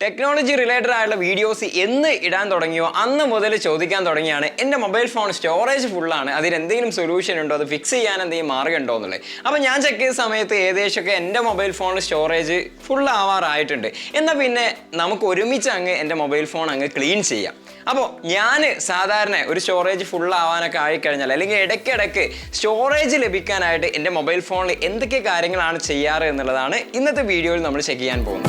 Technology related ആയിട്ടുള്ള videos എന്ന് ഇടാൻ തുടങ്ങിയോ അന്ന് മുതൽ ചോദിക്കാൻ തുടങ്ങിയാണ് എൻ്റെ മൊബൈൽ ഫോൺ സ്റ്റോറേജ് ഫുള്ളാണ്, അതിന് എന്തെങ്കിലും സൊല്യൂഷൻ ഉണ്ടോ, അത് ഫിക്സ് ചെയ്യാൻ എന്തെങ്കിലും മാർഗ്ഗം ഉണ്ടോ എന്നുള്ളത്. അപ്പോൾ ഞാൻ ചെക്ക് ചെയ്ത സമയത്ത് ഏകദേശമൊക്കെ എൻ്റെ മൊബൈൽ ഫോണിൽ സ്റ്റോറേജ് ഫുൾ ആവാറായിട്ടുണ്ട്. എന്നാൽ പിന്നെ നമുക്ക് ഒരുമിച്ച് അങ്ങ് എൻ്റെ മൊബൈൽ ഫോൺ അങ്ങ് ക്ലീൻ ചെയ്യാം. അപ്പോൾ ഞാൻ സാധാരണ ഒരു സ്റ്റോറേജ് ഫുൾ ആവാനൊക്കെ ആയിക്കഴിഞ്ഞാൽ അല്ലെങ്കിൽ ഇടയ്ക്കിടയ്ക്ക് സ്റ്റോറേജ് ലഭിക്കാനായിട്ട് എൻ്റെ മൊബൈൽ ഫോണിൽ എന്തൊക്കെ കാര്യങ്ങളാണ് ചെയ്യാറ് എന്നുള്ളതാണ് ഇന്നത്തെ വീഡിയോയിൽ നമ്മൾ ചെക്ക് ചെയ്യാൻ പോകുന്നത്.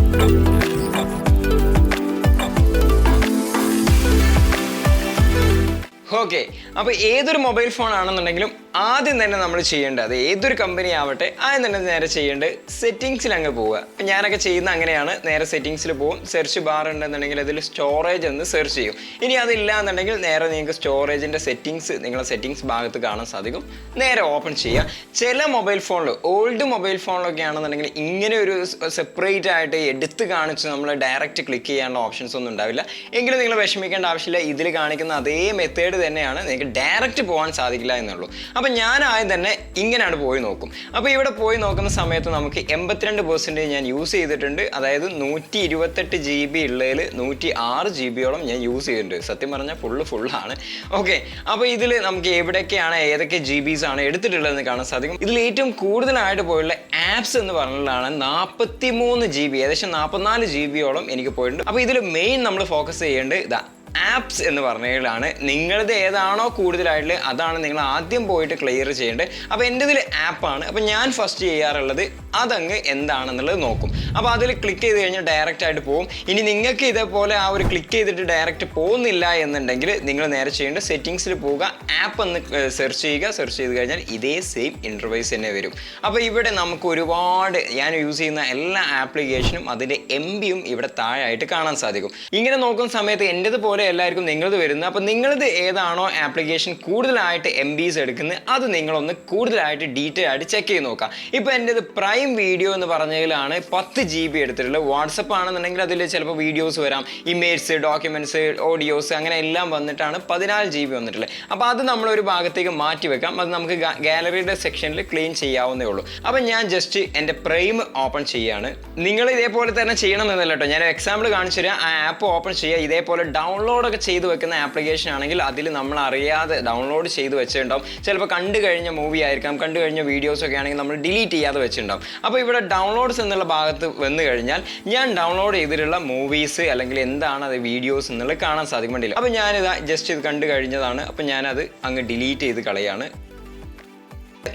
ഓക്കെ, അപ്പോൾ ഏതൊരു മൊബൈൽ ഫോൺ ആണെന്നുണ്ടെങ്കിലും ആദ്യം തന്നെ നമ്മൾ ചെയ്യേണ്ടത്, ഏതൊരു കമ്പനി ആവട്ടെ ആദ്യം തന്നെ നേരെ ചെയ്യേണ്ടത് സെറ്റിങ്സിൽ അങ്ങ് പോവുക. അപ്പം ഞാനൊക്കെ ചെയ്യുന്ന അങ്ങനെയാണ്. നേരെ സെറ്റിങ്സിൽ പോകും, സെർച്ച് ബാർ ഉണ്ടെന്നുണ്ടെങ്കിൽ അതിൽ സ്റ്റോറേജ് എന്ന് സെർച്ച് ചെയ്യും. ഇനി അതില്ല എന്നുണ്ടെങ്കിൽ നേരെ നിങ്ങൾക്ക് സ്റ്റോറേജിൻ്റെ സെറ്റിങ്സ് നിങ്ങളുടെ സെറ്റിങ്സ് ഭാഗത്ത് കാണാൻ സാധിക്കും. നേരെ ഓപ്പൺ ചെയ്യുക. ചില മൊബൈൽ ഫോണിൽ, ഓൾഡ് മൊബൈൽ ഫോണിലൊക്കെ ആണെന്നുണ്ടെങ്കിൽ ഇങ്ങനെ ഒരു സെപ്പറേറ്റ് ആയിട്ട് എടുത്ത് കാണിച്ച് നമ്മൾ ഡയറക്റ്റ് ക്ലിക്ക് ചെയ്യാനുള്ള ഓപ്ഷൻസ് ഒന്നും ഉണ്ടാവില്ല. എങ്കിലും നിങ്ങൾ വിഷമിക്കേണ്ട ആവശ്യമില്ല. ഇതിൽ കാണിക്കുന്ന അതേ മെത്തേഡ് തന്നെയാണ്, നിങ്ങൾക്ക് ഡയറക്റ്റ് പോകാൻ സാധിക്കില്ല എന്നുള്ളൂ. അപ്പം ഞാൻ ആദ്യം തന്നെ ഇങ്ങനെയാണ് പോയി നോക്കും. അപ്പോൾ ഇവിടെ പോയി നോക്കുന്ന സമയത്ത് നമുക്ക് 82% ഞാൻ യൂസ് ചെയ്തിട്ടുണ്ട്. അതായത് 128 GB ഉള്ളതിൽ 106 GB ഞാൻ യൂസ് ചെയ്തിട്ടുണ്ട്. സത്യം പറഞ്ഞാൽ ഫുള്ളാണ്. ഓക്കെ, അപ്പോൾ ഇതിൽ നമുക്ക് എവിടെയൊക്കെയാണ് ഏതൊക്കെ GBs ആണ് എടുത്തിട്ടുള്ളതെന്ന് കാണാൻ സാധിക്കും. ഇതിൽ ഏറ്റവും കൂടുതലായിട്ട് പോയുള്ള ആപ്സ് എന്ന് പറഞ്ഞാലാണ് 43 GB, ഏകദേശം 44 GB എനിക്ക് പോയിട്ടുണ്ട്. അപ്പോൾ ഇതിൽ മെയിൻ നമ്മൾ ഫോക്കസ് ചെയ്യേണ്ടത് ഇതാ ആപ്സ് എന്ന് പറഞ്ഞാലാണ്. നിങ്ങളത് ഏതാണോ കൂടുതലായിട്ടുള്ളത് അതാണ് നിങ്ങൾ ആദ്യം പോയിട്ട് ക്ലിയർ ചെയ്യേണ്ടത്. അപ്പോൾ എൻ്റെ ഇതിൽ ആപ്പാണ്. അപ്പോൾ ഞാൻ ഫസ്റ്റ് ചെയ്യാറുള്ളത് അതങ്ങ് എന്താണെന്നുള്ളത് നോക്കും. അപ്പോൾ അതിൽ ക്ലിക്ക് ചെയ്ത് കഴിഞ്ഞാൽ ഡയറക്റ്റ് ആയിട്ട് പോകും. ഇനി നിങ്ങൾക്ക് ഇതേപോലെ ആ ഒരു ക്ലിക്ക് ചെയ്തിട്ട് ഡയറക്റ്റ് പോകുന്നില്ല എന്നുണ്ടെങ്കിൽ നിങ്ങൾ നേരെ ചെയ്യേണ്ടത് സെറ്റിങ്സിൽ പോവുക, ആപ്പ് എന്ന് സെർച്ച് ചെയ്യുക. സെർച്ച് ചെയ്ത് കഴിഞ്ഞാൽ ഇതേ സെയിം ഇൻ്റർഫേസ് തന്നെ വരും. അപ്പോൾ ഇവിടെ നമുക്ക് ഒരുപാട് ഞാൻ യൂസ് ചെയ്യുന്ന എല്ലാ ആപ്ലിക്കേഷനും അതിൻ്റെ MBയും ഇവിടെ താഴെയായിട്ട് കാണാൻ സാധിക്കും. ഇങ്ങനെ നോക്കുന്ന സമയത്ത് എൻ്റെത് പോലെ എല്ലാവർക്കും നിങ്ങളത് വരുന്നത്. അപ്പോൾ നിങ്ങളത് ഏതാണോ ആപ്ലിക്കേഷൻ കൂടുതലായിട്ട് MBs എടുക്കുന്നത് അത് നിങ്ങളൊന്ന് കൂടുതലായിട്ട് ഡീറ്റെയിൽ ആയിട്ട് ചെക്ക് ചെയ്ത് നോക്കാം. ഇപ്പോൾ എൻ്റെത് പ്രൈം വീഡിയോ എന്ന് പറഞ്ഞതിലാണ് 10 GB എടുത്തിട്ടുള്ളത്. വാട്സപ്പ് ആണെന്നുണ്ടെങ്കിൽ അതിൽ ചിലപ്പോൾ വീഡിയോസ് വരാം, ഇമേജ്സ്, ഡോക്യുമെൻറ്റ്സ്, ഓഡിയോസ് അങ്ങനെ എല്ലാം വന്നിട്ടാണ് 14 GB വന്നിട്ടുള്ളത്. അപ്പോൾ അത് നമ്മളൊരു ഭാഗത്തേക്ക് മാറ്റി വെക്കാം. അത് നമുക്ക് ഗാലറിയുടെ സെക്ഷനിൽ ക്ലീൻ ചെയ്യാവുന്നേ ഉള്ളൂ. അപ്പോൾ ഞാൻ ജസ്റ്റ് എൻ്റെ പ്രൈം ഓപ്പൺ ചെയ്യുകയാണ്. നിങ്ങൾ ഇതേപോലെ തന്നെ ചെയ്യണമെന്നല്ല കേട്ടോ, ഞാൻ എക്സാമ്പിൾ കാണിച്ചു തരാം. ആ ആപ്പ് ഓപ്പൺ ചെയ്യുക. ഇതേപോലെ ഡൗൺലോഡൊക്കെ ചെയ്ത് വെക്കുന്ന ആപ്ലിക്കേഷൻ ആണെങ്കിൽ അതിൽ നമ്മൾ അറിയാതെ ഡൗൺലോഡ് ചെയ്ത് വെച്ചിട്ടുണ്ടാവും. ചിലപ്പോൾ കണ്ടു കഴിഞ്ഞ മൂവി ആയിരിക്കാം, കണ്ടു കഴിഞ്ഞ വീഡിയോസൊക്കെ ആണെങ്കിൽ നമ്മൾ ഡിലീറ്റ് ചെയ്യാതെ വെച്ചിട്ടുണ്ടാവും. അപ്പോൾ ഇവിടെ ഡൗൺലോഡ്സ് എന്നുള്ള ഭാഗത്ത് വന്നു കഴിഞ്ഞാൽ ഞാൻ ഡൗൺലോഡ് ചെയ്തിട്ടുള്ള മൂവീസ് അല്ലെങ്കിൽ എന്താണ് അത് വീഡിയോസ് എന്നുള്ളത് കാണാൻ സാധിക്കും. വേണ്ടിയില്ല. അപ്പോൾ ഞാനിതാ ജസ്റ്റ് ഇത് കണ്ടു കഴിഞ്ഞതാണ്. അപ്പോൾ ഞാനത് അങ്ങ് ഡിലീറ്റ് ചെയ്ത് കളയാണ്.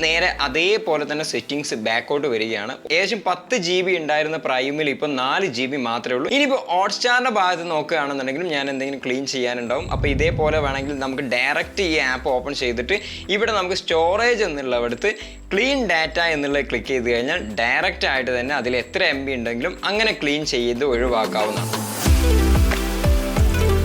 നേരെ അതേപോലെ തന്നെ സെറ്റിങ്സ് ബാക്കോട്ട് വരികയാണ്. ഏകദേശം 10 GB ഉണ്ടായിരുന്ന പ്രൈമിൽ ഇപ്പോൾ 4 GB മാത്രമേ ഉള്ളൂ. ഇനിയിപ്പോൾ ഹോട്ട്സ്റ്റാറിൻ്റെ ഭാഗത്ത് നോക്കുകയാണെന്നുണ്ടെങ്കിലും ഞാൻ എന്തെങ്കിലും ക്ലീൻ ചെയ്യാനുണ്ടാവും. അപ്പോൾ ഇതേപോലെ വേണമെങ്കിൽ നമുക്ക് ഡയറക്റ്റ് ഈ ആപ്പ് ഓപ്പൺ ചെയ്തിട്ട് ഇവിടെ നമുക്ക് സ്റ്റോറേജ് എന്നുള്ളവിടത്ത് ക്ലീൻ ഡാറ്റ എന്നുള്ളത് ക്ലിക്ക് ചെയ്ത് കഴിഞ്ഞാൽ ഡയറക്റ്റ് ആയിട്ട് തന്നെ അതിൽ എത്ര MB ഉണ്ടെങ്കിലും അങ്ങനെ ക്ലീൻ ചെയ്ത് ഒഴിവാക്കാവുന്നതാണ്.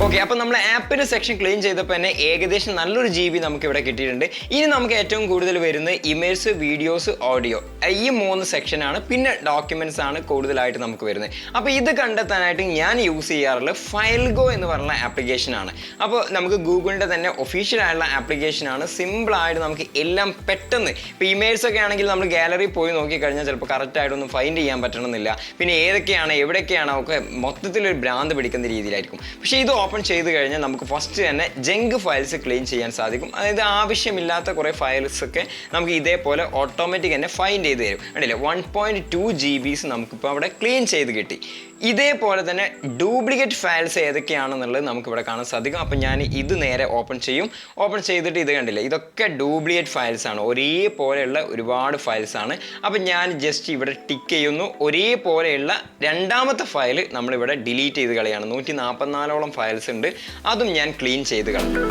ഓക്കെ, അപ്പോൾ നമ്മൾ ആപ്പിൻ്റെ സെക്ഷൻ ക്ലീൻ ചെയ്തപ്പോൾ തന്നെ ഏകദേശം നല്ലൊരു GB നമുക്ക് ഇവിടെ കിട്ടിയിട്ടുണ്ട്. ഇനി നമുക്ക് ഏറ്റവും കൂടുതൽ വരുന്നത് ഇമേജ്, വീഡിയോസ്, ഓഡിയോ, ഈ 3 സെക്ഷനാണ്. പിന്നെ ഡോക്യുമെൻറ്റ്സ് ആണ് കൂടുതലായിട്ട് നമുക്ക് വരുന്നത്. അപ്പോൾ ഇത് കണ്ടെത്താനായിട്ട് ഞാൻ യൂസ് ചെയ്യാറുള്ളത് FilesGo എന്ന് പറഞ്ഞ ആപ്ലിക്കേഷനാണ്. അപ്പോൾ നമുക്ക് ഗൂഗിളിൻ്റെ തന്നെ ഒഫീഷ്യൽ ആയിട്ടുള്ള ആപ്ലിക്കേഷനാണ്. സിമ്പിളായിട്ട് നമുക്ക് എല്ലാം പെട്ടെന്ന്, ഇപ്പോൾ ഇമേജ് ഒക്കെ ആണെങ്കിൽ നമ്മൾ ഗാലറി പോയി നോക്കിക്കഴിഞ്ഞാൽ ചിലപ്പോൾ കറക്റ്റായിട്ടൊന്നും ഫൈൻഡ് ചെയ്യാൻ പറ്റണമെന്നില്ല. പിന്നെ ഏതൊക്കെയാണ് എവിടെയൊക്കെയാണോ ഒക്കെ മൊത്തത്തിലൊരു ഭ്രാന്ത് പിടിക്കുന്ന രീതിയിലായിരിക്കും. പക്ഷേ ഇത് ഓപ്പൺ ചെയ്ത് കഴിഞ്ഞാൽ നമുക്ക് ഫസ്റ്റ് തന്നെ ജങ്ക് ഫയൽസ് ക്ലീൻ ചെയ്യാൻ സാധിക്കും. അതായത് ആവശ്യമില്ലാത്ത കുറേ ഫയൽസൊക്കെ നമുക്ക് ഇതേപോലെ ഓട്ടോമാറ്റിക് തന്നെ ഫൈൻഡ് ചെയ്ത് തരും. കണ്ടില്ലേ, 1.2 GBs നമുക്കിപ്പോൾ അവിടെ ക്ലീൻ ചെയ്ത് കിട്ടി. ഇതേപോലെ തന്നെ ഡ്യൂപ്ലിക്കേറ്റ് ഫയൽസ് ഏതൊക്കെയാണെന്നുള്ളത് നമുക്കിവിടെ കാണാൻ സാധിക്കും. അപ്പം ഞാൻ ഇത് നേരെ ഓപ്പൺ ചെയ്യും. ഓപ്പൺ ചെയ്തിട്ട് ഇത് കണ്ടില്ലേ, ഇതൊക്കെ ഡ്യൂപ്ലിക്കേറ്റ് ഫയൽസ് ആണ്, ഒരേപോലെയുള്ള ഒരുപാട് ഫയൽസ് ആണ്. അപ്പം ഞാൻ ജസ്റ്റ് ഇവിടെ ടിക്ക് ചെയ്യുന്നു. ഒരേപോലെയുള്ള രണ്ടാമത്തെ ഫയൽ നമ്മളിവിടെ ഡിലീറ്റ് ചെയ്ത് കളയാണ്. 144 ഫയൽസ് ഉണ്ട്, അതും ഞാൻ ക്ലീൻ ചെയ്ത് കളഞ്ഞു.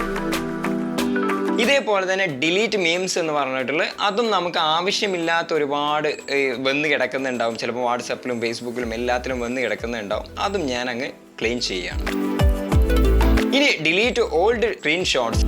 ഇതേപോലെ തന്നെ ഡിലീറ്റ് മീംസ് എന്ന് പറഞ്ഞിട്ടുള്ള അതും നമുക്ക് ആവശ്യമില്ലാത്ത ഒരുപാട് വന്ന് കിടക്കുന്നുണ്ടാവും. ചിലപ്പോൾ വാട്സപ്പിലും ഫേസ്ബുക്കിലും എല്ലാത്തിലും വന്ന് കിടക്കുന്നുണ്ടാവും. അതും ഞാൻ അങ്ങ് ക്ലീൻ ചെയ്യുകയാണ്. ഇനി ഡിലീറ്റ് ഓൾഡ് സ്ക്രീൻഷോട്ട്സ്.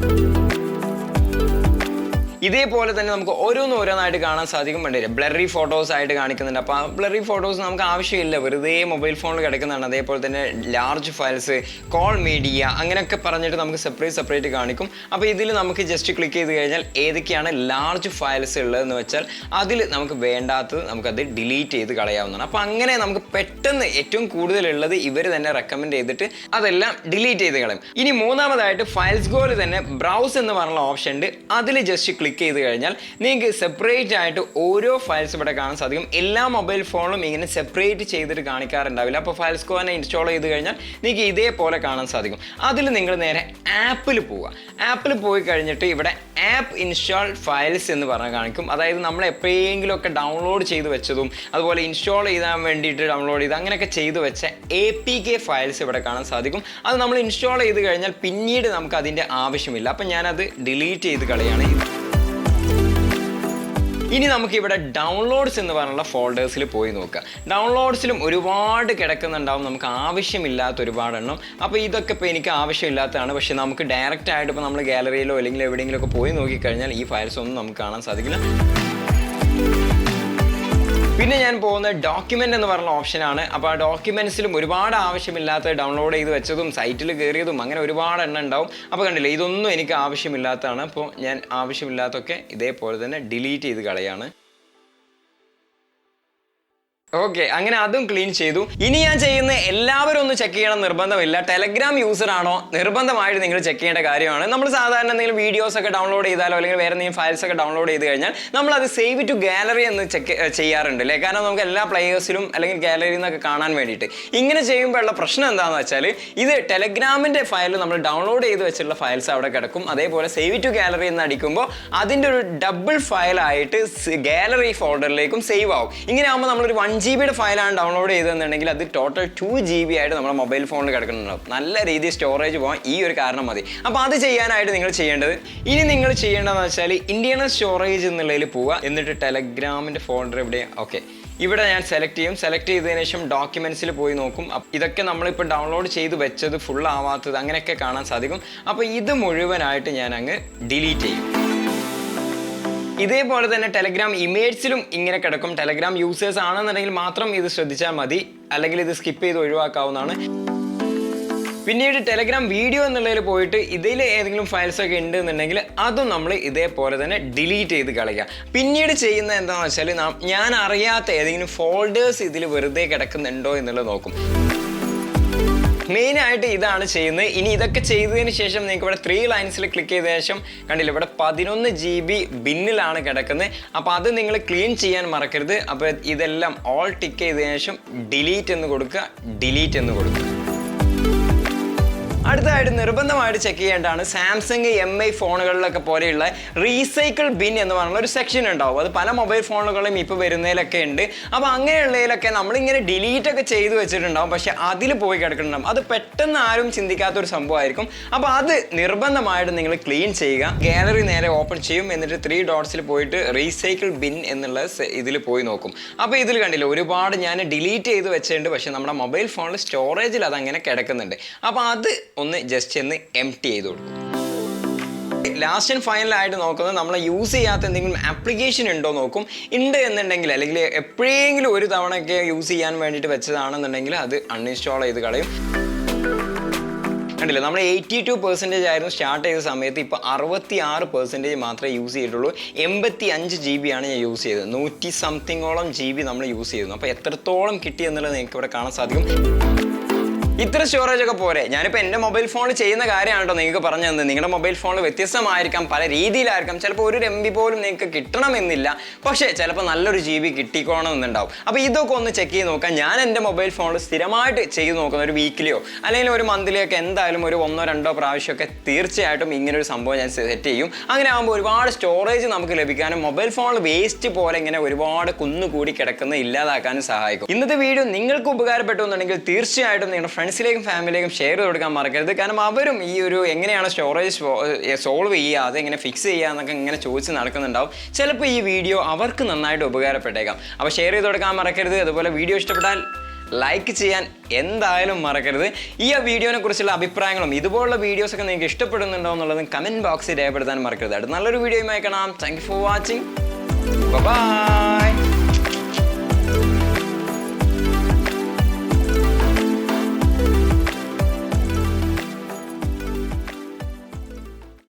ഇതേപോലെ തന്നെ നമുക്ക് ഓരോന്നായിട്ട് കാണാൻ സാധിക്കും. ബ്ലറി ഫോട്ടോസ് ആയിട്ട് കാണിക്കുന്നുണ്ട്. അപ്പോൾ ആ ബ്ലറി ഫോട്ടോസ് നമുക്ക് ആവശ്യമില്ല, വെറുതെ മൊബൈൽ ഫോണിൽ കിടക്കുന്നതാണ്. അതേപോലെ തന്നെ ലാർജ് ഫയൽസ്, കോൾ മീഡിയ അങ്ങനെയൊക്കെ പറഞ്ഞിട്ട് നമുക്ക് സെപ്പറേറ്റ് കാണിക്കും. അപ്പോൾ ഇതിൽ നമുക്ക് ജസ്റ്റ് ക്ലിക്ക് ചെയ്ത് കഴിഞ്ഞാൽ ഏതൊക്കെയാണ് ലാർജ് ഫയൽസ് ഉള്ളതെന്ന് വെച്ചാൽ അതിൽ നമുക്ക് വേണ്ടാത്തത് നമുക്കത് ഡിലീറ്റ് ചെയ്ത് കളയാവുന്നതാണ്. അപ്പോൾ അങ്ങനെ നമുക്ക് പെട്ടെന്ന് ഏറ്റവും കൂടുതലുള്ളത് ഇവർ തന്നെ റെക്കമെൻഡ് ചെയ്തിട്ട് അതെല്ലാം ഡിലീറ്റ് ചെയ്ത് കളയും. ഇനി മൂന്നാമതായിട്ട് FilesGoയിൽ തന്നെ ബ്രൗസ് എന്ന് പറഞ്ഞ ഓപ്ഷൻ ഉണ്ട്. അതിൽ ജസ്റ്റ് ക്ലിക്ക് ചെയ്ത് കഴിഞ്ഞാൽ നിങ്ങൾക്ക് സെപ്പറേറ്റ് ആയിട്ട് ഓരോ ഫയൽസ് ഇവിടെ കാണാൻ സാധിക്കും. എല്ലാ മൊബൈൽ ഫോണിലും ഇങ്ങനെ സെപ്പറേറ്റ് ചെയ്തിട്ട് കാണിക്കാറുണ്ടാവില്ല. അപ്പോൾ FilesGo തന്നെ ഇൻസ്റ്റാൾ ചെയ്ത് കഴിഞ്ഞാൽ നിങ്ങൾക്ക് ഇതേപോലെ കാണാൻ സാധിക്കും. അതിൽ നിങ്ങൾ നേരെ ആപ്പിൽ പോവുക. ആപ്പിൽ പോയി കഴിഞ്ഞിട്ട് ഇവിടെ ആപ്പ് ഇൻസ്റ്റാൾ ഫയൽസ് എന്ന് പറഞ്ഞാൽ കാണിക്കും. അതായത് നമ്മൾ എപ്പോഴെങ്കിലും ഒക്കെ ഡൗൺലോഡ് ചെയ്ത് വെച്ചതും അതുപോലെ ഇൻസ്റ്റാൾ ചെയ്യാൻ വേണ്ടിയിട്ട് ഡൗൺലോഡ് ചെയ്ത് അങ്ങനെയൊക്കെ ചെയ്ത് വെച്ച APK ഫയൽസ് ഇവിടെ കാണാൻ സാധിക്കും. അത് നമ്മൾ ഇൻസ്റ്റാൾ ചെയ്ത് കഴിഞ്ഞാൽ പിന്നീട് നമുക്ക് അതിൻ്റെ ആവശ്യമില്ല. അപ്പം ഞാനത് ഡിലീറ്റ് ചെയ്ത് കളയാണ്. ഇനി നമുക്കിവിടെ ഡൗൺലോഡ്സ് എന്ന് പറഞ്ഞുള്ള ഫോൾഡേഴ്സിൽ പോയി നോക്കുക. ഡൗൺലോഡ്സിലും ഒരുപാട് കിടക്കുന്നുണ്ടാവും, നമുക്ക് ആവശ്യമില്ലാത്ത ഒരുപാട് എണ്ണം. അപ്പോൾ ഇതൊക്കെ ഇപ്പോൾ എനിക്ക് ആവശ്യമില്ലാത്തതാണ്. പക്ഷേ നമുക്ക് ഡയറക്റ്റ് ആയിട്ട് ഇപ്പോൾ നമ്മൾ ഗാലറിയിലോ അല്ലെങ്കിൽ എവിടെയെങ്കിലുമൊക്കെ പോയി നോക്കിക്കഴിഞ്ഞാൽ ഈ ഫയൽസ് ഒന്നും നമുക്ക് കാണാൻ സാധിക്കില്ല. പിന്നെ ഞാൻ പോകുന്നത് ഡോക്യുമെൻ്റ് എന്ന് പറഞ്ഞ ഓപ്ഷനാണ്. അപ്പോൾ ആ ഡോക്യുമെൻറ്റ്സിലും ഒരുപാട് ആവശ്യമില്ലാത്ത ഡൗൺലോഡ് ചെയ്ത് വെച്ചതും സൈറ്റിൽ കയറിയതും അങ്ങനെ ഒരുപാട് എണ്ണം ഉണ്ടാവും. അപ്പോൾ കണ്ടില്ലേ, ഇതൊന്നും എനിക്ക് ആവശ്യമില്ലാത്തതാണ്. അപ്പോൾ ഞാൻ ആവശ്യമില്ലാത്തൊക്കെ ഇതേപോലെ തന്നെ ഡിലീറ്റ് ചെയ്ത് കളയാണ്. ഓക്കെ, അങ്ങനെ അതും ക്ലീൻ ചെയ്തു. ഇനി ഞാൻ ചെയ്യുന്ന എല്ലാവരും ഒന്ന് ചെക്ക് ചെയ്യണം നിർബന്ധമില്ല. ടെലഗ്രാം യൂസർ ആണോ നിർബന്ധമായിട്ട് നിങ്ങൾ ചെക്ക് ചെയ്യേണ്ട കാര്യമാണ്. നമ്മൾ സാധാരണ എന്തെങ്കിലും വീഡിയോസ് ഒക്കെ ഡൗൺലോഡ് ചെയ്താലോ അല്ലെങ്കിൽ വേറെ എന്തെങ്കിലും ഫയൽസ് ഒക്കെ ഡൗൺലോഡ് ചെയ്ത് കഴിഞ്ഞാൽ നമ്മൾ അത് സേവ് ടു ഗാലറി എന്ന് ചെക്ക് ചെയ്യാറുണ്ട് അല്ലേ? കാരണം നമുക്ക് എല്ലാ പ്ലേയേഴ്സിലും അല്ലെങ്കിൽ ഗാലറിയിൽ നിന്നൊക്കെ കാണാൻ വേണ്ടിയിട്ട്. ഇങ്ങനെ ചെയ്യുമ്പോഴുള്ള പ്രശ്നം എന്താണെന്ന് വെച്ചാൽ ഇത് ടെലഗ്രാമിൻ്റെ ഫയൽ നമ്മൾ ഡൗൺലോഡ് ചെയ്ത് വെച്ചിട്ടുള്ള ഫയൽസ് അവിടെ കിടക്കും. അതേപോലെ സേവ് ടു ഗാലറി എന്ന് അടിക്കുമ്പോൾ അതിൻ്റെ ഒരു ഡബിൾ ഫയലായിട്ട് ഗാലറി ഫോൾഡറിലേക്കും സേവ് ആവും. ഇങ്ങനെ ആകുമ്പോൾ നമ്മളൊരു 1 GB ഫയലാണ് ഡൗൺലോഡ് ചെയ്തതെന്നുണ്ടെങ്കിൽ അത് ടോട്ടൽ 2 GB ആയിട്ട് നമ്മുടെ മൊബൈൽ ഫോണിൽ കിടക്കുന്നുണ്ടാവും. നല്ല രീതിയിൽ സ്റ്റോറേജ് പോകാൻ ഈ ഒരു കാരണം മതി. അപ്പോൾ അത് ചെയ്യാനായിട്ട് നിങ്ങൾ ചെയ്യേണ്ടത്, ഇനി നിങ്ങൾ ചെയ്യേണ്ടതെന്ന് വെച്ചാൽ ഇന്റേണൽ സ്റ്റോറേജ് എന്നുള്ളതിൽ പോവുക. എന്നിട്ട് ടെലഗ്രാമിൻ്റെ ഫോൾഡർ എവിടെ, ഓക്കെ ഇവിടെ ഞാൻ സെലക്ട് ചെയ്യും. സെലക്ട് ചെയ്തതിനു ശേഷം ഡോക്യുമെൻറ്റ്സിൽ പോയി നോക്കും. ഇതൊക്കെ നമ്മളിപ്പോൾ ഡൗൺലോഡ് ചെയ്ത് വെച്ചത് ഫുൾ ആവാത്തത് അങ്ങനെയൊക്കെ കാണാൻ സാധിക്കും. അപ്പോൾ ഇത് മുഴുവനായിട്ട് ഞാൻ അങ്ങ് ഡിലീറ്റ് ചെയ്യും. ഇതേപോലെ തന്നെ ടെലഗ്രാം ഇമേജ്സിലും ഇങ്ങനെ കിടക്കും. ടെലഗ്രാം യൂസേഴ്സ് ആണെന്നുണ്ടെങ്കിൽ മാത്രം ഇത് ശ്രദ്ധിച്ചാൽ മതി, അല്ലെങ്കിൽ ഇത് സ്കിപ്പ് ചെയ്ത് ഒഴിവാക്കാവുന്നതാണ്. പിന്നീട് ടെലഗ്രാം വീഡിയോ എന്നുള്ളതിൽ പോയിട്ട് ഇതിൽ ഏതെങ്കിലും ഫയൽസ് ഒക്കെ ഉണ്ട് എന്നുണ്ടെങ്കിൽ അതും നമ്മൾ ഇതേപോലെ തന്നെ ഡിലീറ്റ് ചെയ്ത് കളയുക. പിന്നീട് ചെയ്യുന്നത് എന്താണെന്ന് വെച്ചാൽ ഞാൻ അറിയാത്ത ഏതെങ്കിലും ഫോൾഡേഴ്സ് ഇതിൽ വെറുതെ കിടക്കുന്നുണ്ടോ എന്നുള്ളത് നോക്കും. മെയിനായിട്ട് ഇതാണ് ചെയ്യുന്നത്. ഇനി ഇതൊക്കെ ചെയ്തതിന് ശേഷം നിങ്ങൾക്ക് ഇവിടെ 3 ലൈൻസിൽ ക്ലിക്ക് ചെയ്ത ശേഷം കണ്ടില്ല, ഇവിടെ 11 GB ബിന്നിലാണ് കിടക്കുന്നത്. അപ്പോൾ അത് നിങ്ങൾ ക്ലീൻ ചെയ്യാൻ മറക്കരുത്. അപ്പോൾ ഇതെല്ലാം ഓൾ ടിക്ക് ചെയ്തതിനു ശേഷം ഡിലീറ്റ് എന്ന് കൊടുക്കുക. അടുത്തതായിട്ട് നിർബന്ധമായിട്ട് ചെക്ക് ചെയ്യേണ്ടതാണ് സാംസങ് MI ഫോണുകളിലൊക്കെ പോലെയുള്ള റീസൈക്കിൾ ബിൻ എന്ന് പറഞ്ഞുള്ള ഒരു സെക്ഷൻ ഉണ്ടാവും. അത് പല മൊബൈൽ ഫോണുകളും ഇപ്പോൾ വരുന്നതിലൊക്കെ ഉണ്ട്. അപ്പോൾ അങ്ങനെയുള്ളതിലൊക്കെ നമ്മളിങ്ങനെ ഡിലീറ്റ് ഒക്കെ ചെയ്ത് വെച്ചിട്ടുണ്ടാവും, പക്ഷേ അതിൽ പോയി കിടക്കുന്നുണ്ടാവും. അത് പെട്ടെന്ന് ആരും ചിന്തിക്കാത്തൊരു സംഭവമായിരിക്കും. അപ്പോൾ അത് നിർബന്ധമായിട്ട് നിങ്ങൾ ക്ലീൻ ചെയ്യുക. ഗാലറി നേരെ ഓപ്പൺ ചെയ്യും. എന്നിട്ട് 3 ഡോട്ട്സിൽ പോയിട്ട് റീസൈക്കിൾ ബിൻ എന്നുള്ള ഇതിൽ പോയി നോക്കും. അപ്പോൾ ഇതിൽ കണ്ടില്ല, ഒരുപാട് ഞാൻ ഡിലീറ്റ് ചെയ്ത് വെച്ചിട്ടുണ്ട്, പക്ഷേ നമ്മുടെ മൊബൈൽ ഫോണിൽ സ്റ്റോറേജിൽ അതങ്ങനെ കിടക്കുന്നുണ്ട്. അപ്പോൾ അത് ഒന്ന് ജസ്റ്റ് ഒന്ന് എംപ്റ്റി ചെയ്ത് കൊടുക്കും. ലാസ്റ്റ് ആൻഡ് ഫൈനലായിട്ട് നോക്കുന്നത് നമ്മൾ യൂസ് ചെയ്യാത്ത എന്തെങ്കിലും ആപ്ലിക്കേഷൻ ഉണ്ടോ നോക്കും. ഉണ്ട് എന്നുണ്ടെങ്കിൽ അല്ലെങ്കിൽ എപ്പോഴെങ്കിലും ഒരു തവണയൊക്കെ യൂസ് ചെയ്യാൻ വേണ്ടിയിട്ട് വെച്ചതാണെന്നുണ്ടെങ്കിൽ അത് അൺഇൻസ്റ്റാൾ ചെയ്ത് കളയും. കണ്ടില്ല, നമ്മൾ 82% ആയിരുന്നു സ്റ്റാർട്ട് ചെയ്ത സമയത്ത്. ഇപ്പോൾ 66% മാത്രമേ യൂസ് ചെയ്തിട്ടുള്ളൂ. 85 GB ആണ് ഞാൻ യൂസ് ചെയ്തത്. 100 സംതിങ്ങോളം GB നമ്മൾ യൂസ് ചെയ്യുന്നു. അപ്പോൾ എത്രത്തോളം കിട്ടി എന്നുള്ളത് നിങ്ങൾക്ക് ഇവിടെ കാണാൻ സാധിക്കും. ഇത്ര സ്റ്റോറേജ് ഒക്കെ പോരെ. ഞാനിപ്പോൾ എൻ്റെ മൊബൈൽ ഫോണിൽ ചെയ്യുന്ന കാര്യമാണ് കേട്ടോ നിങ്ങൾക്ക് പറഞ്ഞു തന്നത്. നിങ്ങളുടെ മൊബൈൽ ഫോണിൽ വ്യത്യസ്തമായിരിക്കാം, പല രീതിയിലായിരിക്കാം. ചിലപ്പോൾ 1 MB പോലും നിങ്ങൾക്ക് കിട്ടണമെന്നില്ല, പക്ഷേ ചിലപ്പോൾ നല്ലൊരു GB കിട്ടിക്കോണമെന്നുണ്ടാവും. അപ്പോൾ ഇതൊക്കെ ഒന്ന് ചെക്ക് ചെയ്ത് നോക്കാം. ഞാൻ എൻ്റെ മൊബൈൽ ഫോണിൽ സ്ഥിരമായിട്ട് ചെയ്ത് നോക്കുന്ന ഒരു വീക്കിലിയോ അല്ലെങ്കിൽ ഒരു മന്ത്ലിയോ ഒക്കെ എന്തായാലും ഒരു 1-2 പ്രാവശ്യമൊക്കെ തീർച്ചയായിട്ടും ഇങ്ങനൊരു സംഭവം ഞാൻ സെറ്റ് ചെയ്യും. അങ്ങനെ ആകുമ്പോൾ ഒരുപാട് സ്റ്റോറേജ് നമുക്ക് ലഭിക്കാനും മൊബൈൽ ഫോണിൽ വേസ്റ്റ് പോലെ ഇങ്ങനെ ഒരുപാട് കുന്നുകൂടി കിടക്കുന്ന ഇല്ലാതാക്കാനും സഹായിക്കും. ഇന്നത്തെ വീഡിയോ നിങ്ങൾക്ക് ഉപകാരപ്പെട്ടു എന്നുണ്ടെങ്കിൽ തീർച്ചയായിട്ടും നിങ്ങളുടെ ഫ്രണ്ട്സിലേക്കും ഫാമിലിയിലേക്കും ഷെയർ ചെയ്ത് കൊടുക്കാൻ മറക്കരുത്. കാരണം അവരും ഈ ഒരു എങ്ങനെയാണ് സ്റ്റോറേജ് സോൾവ് ചെയ്യുക, അതെങ്ങനെ ഫിക്സ് ചെയ്യുക എന്നൊക്കെ ഇങ്ങനെ ചോദിച്ച് നടക്കുന്നുണ്ടാവും. ചിലപ്പോൾ ഈ വീഡിയോ അവർക്ക് നന്നായിട്ട് ഉപകാരപ്പെട്ടേക്കാം. അപ്പോൾ ഷെയർ ചെയ്ത് കൊടുക്കാൻ മറക്കരുത്. അതുപോലെ വീഡിയോ ഇഷ്ടപ്പെട്ടാൽ ലൈക്ക് ചെയ്യാൻ എന്തായാലും മറക്കരുത്. ഈ വീഡിയോനെ കുറിച്ചുള്ള അഭിപ്രായങ്ങളും ഇതുപോലുള്ള വീഡിയോസൊക്കെ നിങ്ങൾക്ക് ഇഷ്ടപ്പെടുന്നുണ്ടോ എന്നുള്ളതും കമൻറ്റ് ബോക്സിൽ രേഖപ്പെടുത്താൻ മറക്കരുത്. അടുത്ത നല്ലൊരു വീഡിയോയുമായി കാണാം. Thank you for watching. By.